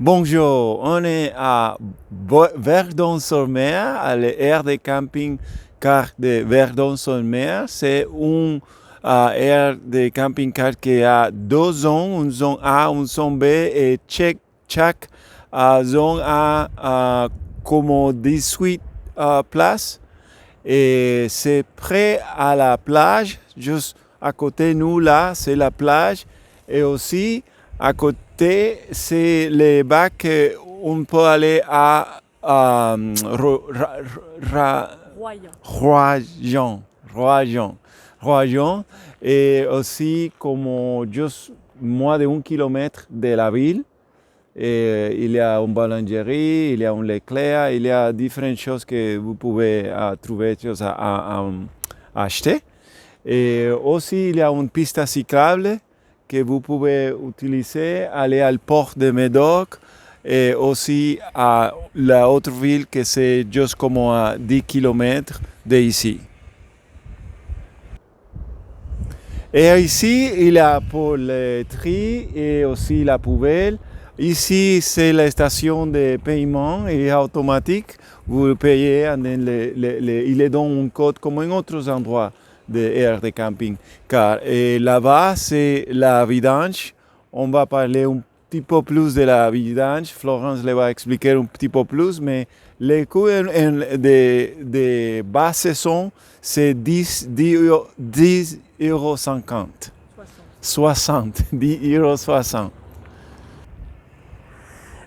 Bonjour, on est à Verdon-sur-Mer, à l'aire de camping-car de Verdon-sur-Mer. C'est une aire de camping-car qui a deux zones, une zone A, une zone B, et chaque zone a comme 18 places. Et c'est près à la plage, juste à côté de nous là, c'est la plage. Et aussi, à côté, c'est les bacs on peut aller à Royan. Et aussi, comme juste moins de 1 kilomètre de la ville. Et il y a une boulangerie, il y a un Leclerc, il y a différentes choses que vous pouvez trouver à acheter. Et aussi, il y a une piste cyclable que vous pouvez utiliser, aller au port de Médoc et aussi à la autre ville que c'est juste comme à 10 km d'ici. Et ici, il y a pour le tri et aussi la poubelle. Ici, c'est la station de paiement et automatique. Vous payez, il est dans un code comme en autres endroits de aire de camping. Car là-bas, c'est la vidange. On va parler un petit peu plus de la vidange. Florence le va expliquer un petit peu plus, mais les coûts de basse saison, c'est 10,50 €. 10,60 €.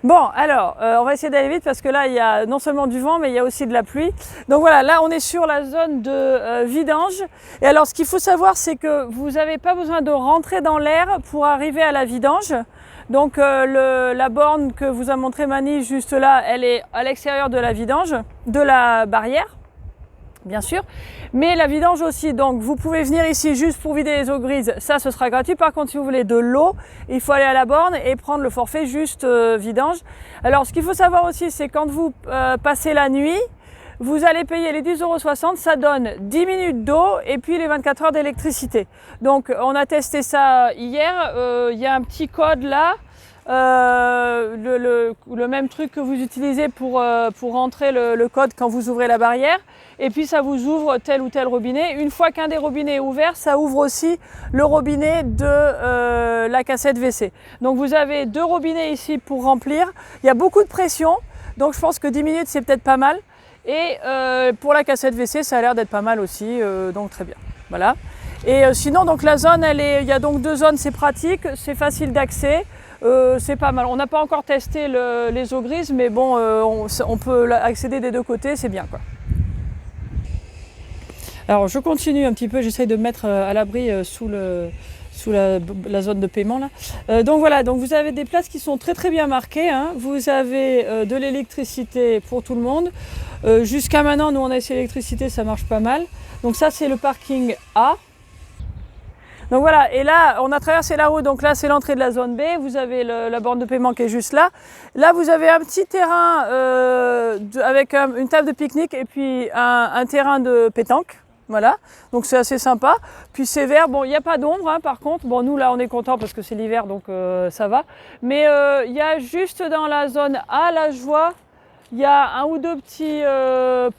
Bon, alors, on va essayer d'aller vite parce que là, il y a non seulement du vent, mais il y a aussi de la pluie. Donc voilà, là, on est sur la zone de vidange. Et alors, ce qu'il faut savoir, c'est que vous n'avez pas besoin de rentrer dans l'air pour arriver à la vidange. Donc, la borne que vous a montré Mani juste là, elle est à l'extérieur de la vidange, de la barrière, bien sûr. Mais la vidange aussi, donc vous pouvez venir ici juste pour vider les eaux grises, ça ce sera gratuit. Par contre, si vous voulez de l'eau, il faut aller à la borne et prendre le forfait juste vidange. Alors ce qu'il faut savoir aussi, c'est quand vous passez la nuit, vous allez payer les 10,60 €, ça donne 10 minutes d'eau et puis les 24 heures d'électricité. Donc on a testé ça hier, il y a un petit code là. Le même truc que vous utilisez pour rentrer le code quand vous ouvrez la barrière, et puis ça vous ouvre tel ou tel robinet. Une fois qu'un des robinets est ouvert, ça ouvre aussi le robinet de la cassette WC. Donc vous avez 2 robinets ici pour remplir. Il y a beaucoup de pression, donc je pense que 10 minutes c'est peut-être pas mal. Et pour la cassette WC, ça a l'air d'être pas mal aussi, donc très bien. Voilà. Et sinon, donc la zone, il y a donc 2 zones, c'est pratique, c'est facile d'accès. C'est pas mal. On n'a pas encore testé les eaux grises, mais bon, on peut accéder des deux côtés, c'est bien quoi. Alors je continue un petit peu, j'essaye de me mettre à l'abri sous la zone de paiement là. Donc voilà, donc vous avez des places qui sont très très bien marquées, hein. Vous avez de l'électricité pour tout le monde. Jusqu'à maintenant, nous on a essayé l'électricité, ça marche pas mal. Donc ça c'est le parking A. Donc voilà, et là, on a traversé la route, donc là, c'est l'entrée de la zone B. Vous avez la borne de paiement qui est juste là. Là, vous avez un petit terrain avec une table de pique-nique et puis un terrain de pétanque. Voilà, donc c'est assez sympa. Puis c'est vert, bon, il n'y a pas d'ombre, hein, par contre. Bon, nous, là, on est content parce que c'est l'hiver, donc ça va. Mais il y a juste dans la zone A, là, je vois, il y a un ou deux petits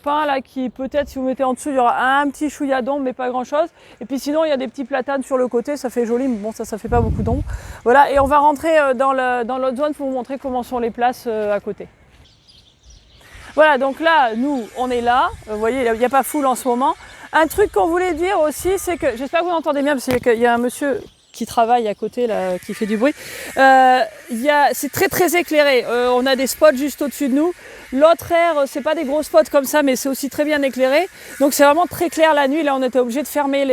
pins là qui peut-être si vous mettez en dessous il y aura un petit chouïa d'ombre mais pas grand chose. Et puis sinon il y a des petits platanes sur le côté, ça fait joli mais bon ça fait pas beaucoup d'ombre. Voilà, et on va rentrer dans l'autre zone pour vous montrer comment sont les places à côté. Voilà, donc là nous on est là, vous voyez il n'y a pas foule en ce moment. Un truc qu'on voulait dire aussi c'est que, j'espère que vous entendez bien parce qu'il y a un monsieur qui travaille à côté là, qui fait du bruit. C'est très très éclairé. On a des spots juste au-dessus de nous. L'autre aire, c'est pas des gros spots comme ça, mais c'est aussi très bien éclairé. Donc c'est vraiment très clair la nuit. Là, on était obligé de fermer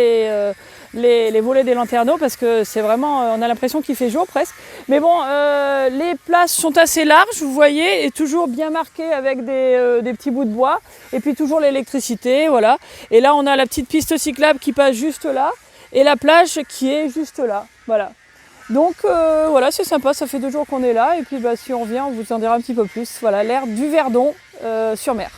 les volets des lanterneaux parce que c'est vraiment, on a l'impression qu'il fait jour presque. Mais bon, les places sont assez larges, vous voyez, et toujours bien marquées avec des petits bouts de bois. Et puis toujours l'électricité, voilà. Et là, on a la petite piste cyclable qui passe juste là. Et la plage qui est juste là, voilà. Donc voilà, c'est sympa, ça fait 2 jours qu'on est là, et puis si on revient, on vous en dira un petit peu plus. Voilà, l'air du Verdon sur mer.